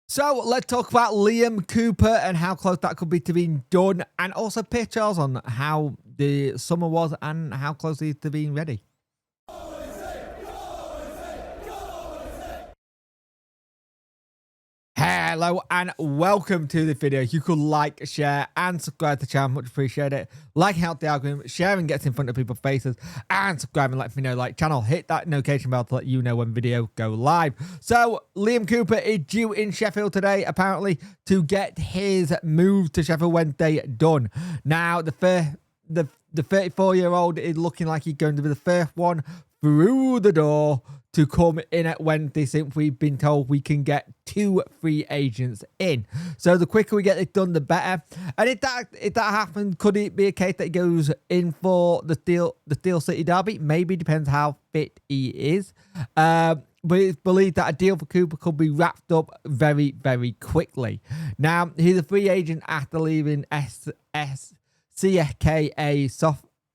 So let's talk about Liam Cooper and how close that could be to being done, and also pictures on how the summer was and how close he is to being ready. Hello and welcome to the video. You could like, share and subscribe to the channel, much appreciate it. Like help the algorithm, sharing gets in front of people's faces, and subscribing let me know like channel. Hit that notification bell to let you know when video go live. So Liam Cooper is due in Sheffield today apparently to get his move to Sheffield Wednesday done. Now the 34-year-old is looking like he's going to be the first one through the door to come in at Wednesday, since we've been told we can get 2 free agents in. So the quicker we get it done, the better. And if that happens, could it be a case that he goes in for the Steel City Derby? Maybe, depends how fit he is. But it's believed that a deal for Cooper could be wrapped up very, very quickly. Now, he's a free agent after leaving SKA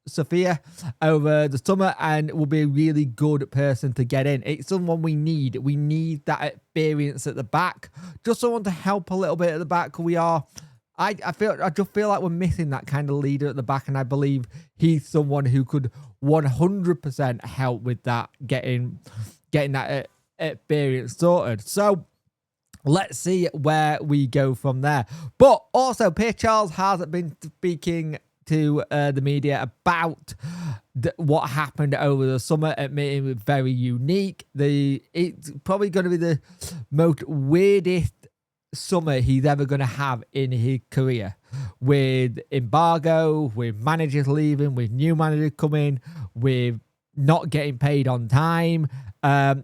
Sofia over the summer, and will be a really good person to get in. It's someone we need. We need that experience at the back, just someone to help a little bit at the back. I just feel like we're missing that kind of leader at the back, and I believe he's someone who could 100% help with that, getting that experience sorted. So let's see where we go from there. But also, Pierre Charles has been speaking to the media about what happened over the summer, admitting it was very unique. It's probably going to be the most weirdest summer he's ever going to have in his career, with embargo, with managers leaving, with new managers coming, with not getting paid on time.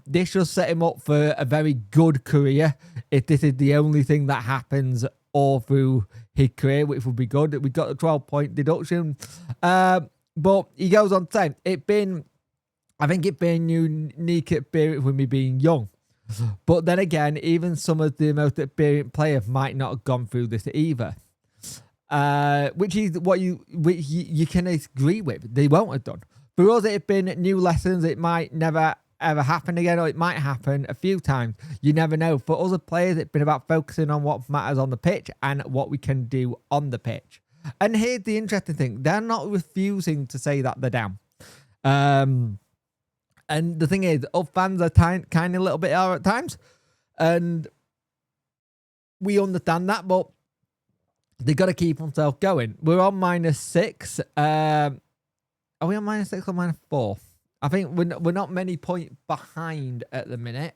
This should set him up for a very good career if this is the only thing that happens all through his career, which would be good. We got a 12-point deduction. But he goes on to say, I think it's been a unique experience with me being young. But then again, even some of the most experienced players might not have gone through this either. Which is what you can agree with. They won't have done. For us, it's been new lessons. It might never ever happen again, or it might happen a few times. You never know. For other players, it's been about focusing on what matters on the pitch and what we can do on the pitch. And here's the interesting thing. They're not refusing to say that they're down. And the thing is, us fans are kind of a little bit are at times. And we understand that, but they've got to keep themselves going. We're on -6. Are we on -6 or -4? I think we're not many points behind at the minute.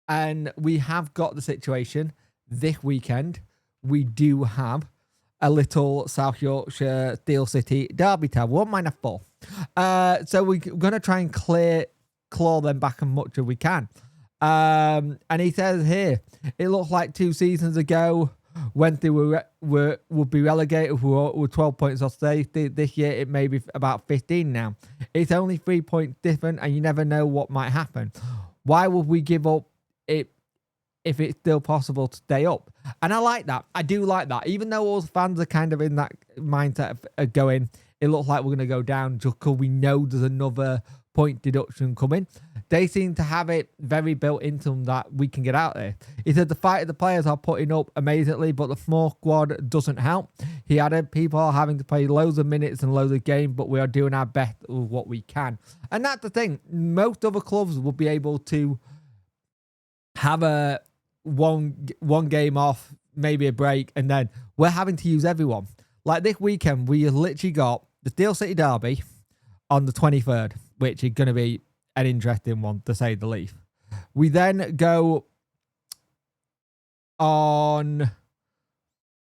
And we have got the situation this weekend. We do have a little South Yorkshire Steel City Derby tab. We're on -4. So we're going to try and claw them back as much as we can. And he says here, it looks like 2 seasons ago when they would be relegated with 12 points off safety. This year it may be about 15 now. It's only 3 points different, and you never know what might happen. Why would we give up it if it's still possible to stay up? And I like that. I do like that. Even though all fans are kind of in that mindset of going, it looks like we're going to go down just because we know there's another point deduction coming. They seem to have it very built into them that we can get out there. He said the fight of the players are putting up amazingly, but the small squad doesn't help. He added, people are having to play loads of minutes and loads of games, but we are doing our best with what we can. And that's the thing. Most other clubs will be able to have a one game off, maybe a break, and then we're having to use everyone. Like this weekend, we literally got the Steel City Derby on the 23rd, which is going to be an interesting one, to say the least. We then go on,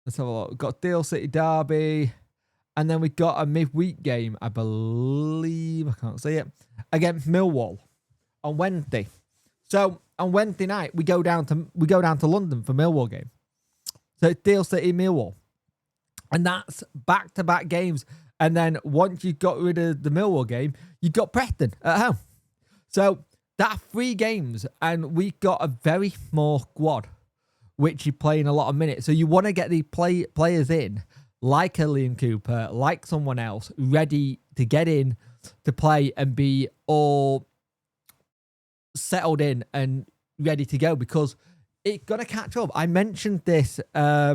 let's have a look. We've got Steel City Derby, and then we got a midweek game, I believe, I can't see it, against Millwall on Wednesday. So on Wednesday night, we go down to London for Millwall game. So it's Steel City Millwall, and that's back-to-back games. And then once you got rid of the Millwall game, you got Preston at home. So that's 3 games, and we got a very small squad, which is playing a lot of minutes. So you want to get the players in, like a Liam Cooper, like someone else, ready to get in to play and be all settled in and ready to go. Because it's going to catch up. I mentioned this a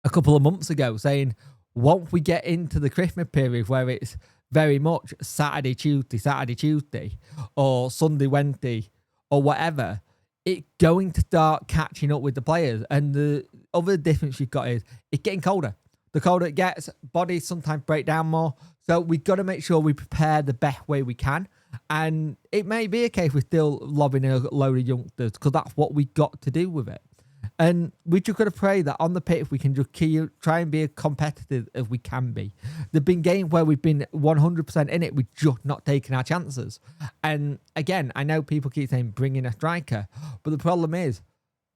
couple of months ago, saying once we get into the Christmas period where it's very much Saturday, Tuesday, or Sunday, Wednesday, or whatever, it's going to start catching up with the players. And the other difference you've got is it's getting colder. The colder it gets, bodies sometimes break down more. So we've got to make sure we prepare the best way we can. And it may be a case we're still lobbing a load of youngsters because that's what we got to do with it. And we just got to pray that on the pitch we can just try and be as competitive as we can be. There've been games where we've been 100% in it, we're just not taking our chances. And again, I know people keep saying bring in a striker, but the problem is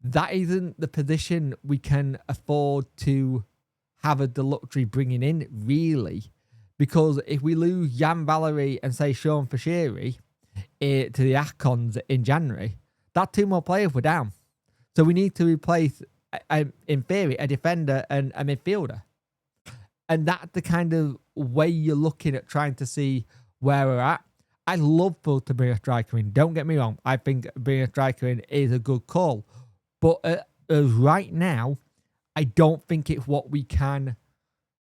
that isn't the position we can afford to have the luxury bringing in, really. Because if we lose Jan Valery and say Sean Fashiri to the AFCONs in January, that 2 more players were down. So we need to replace, in theory, a defender and a midfielder. And that's the kind of way you're looking at trying to see where we're at. I'd love to bring a striker in. Don't get me wrong. I think bringing a striker in is a good call. But right now, I don't think it's what we can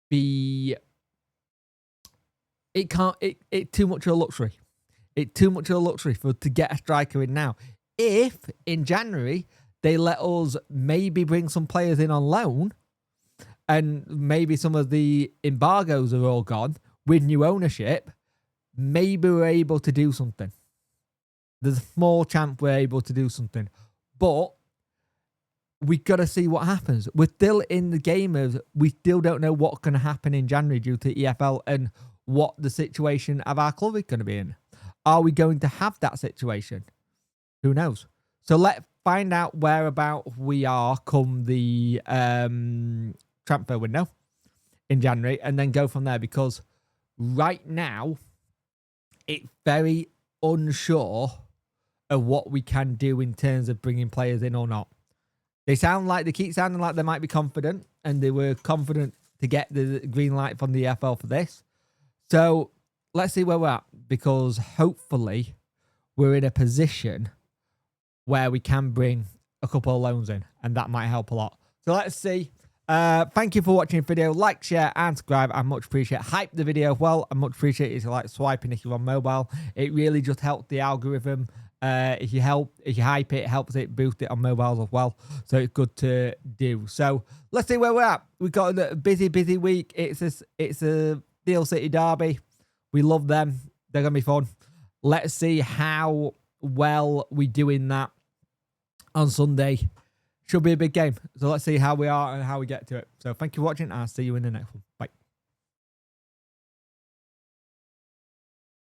be. It's too much of a luxury. It's too much of a luxury to get a striker in now. If in January they let us maybe bring some players in on loan, and maybe some of the embargoes are all gone with new ownership, maybe we're able to do something. There's a small chance we're able to do something. But we got to see what happens. We're still in the game of, we still don't know what's going to happen in January due to EFL and what the situation of our club is going to be in. Are we going to have that situation? Who knows? So let's find out whereabout we are come the transfer window in January and then go from there, because right now it's very unsure of what we can do in terms of bringing players in or not. They keep sounding like they might be confident, and they were confident to get the green light from the EFL for this. So let's see where we're at, because hopefully we're in a position where we can bring a couple of loans in, and that might help a lot. So let's see. Thank you for watching the video. Like, share, and subscribe. I much appreciate it. Hype the video well. I much appreciate it if you like swiping if you're on mobile. It really just helps the algorithm. If you hype it, it helps it boost it on mobiles as well. So it's good to do. So let's see where we're at. We've got a busy week. It's a Steel City derby. We love them. They're gonna be fun. Let's see how well we do in that on Sunday. Should be a big game. So let's see how we are and how we get to it. So thank you for watching, and I'll see you in the next one. Bye.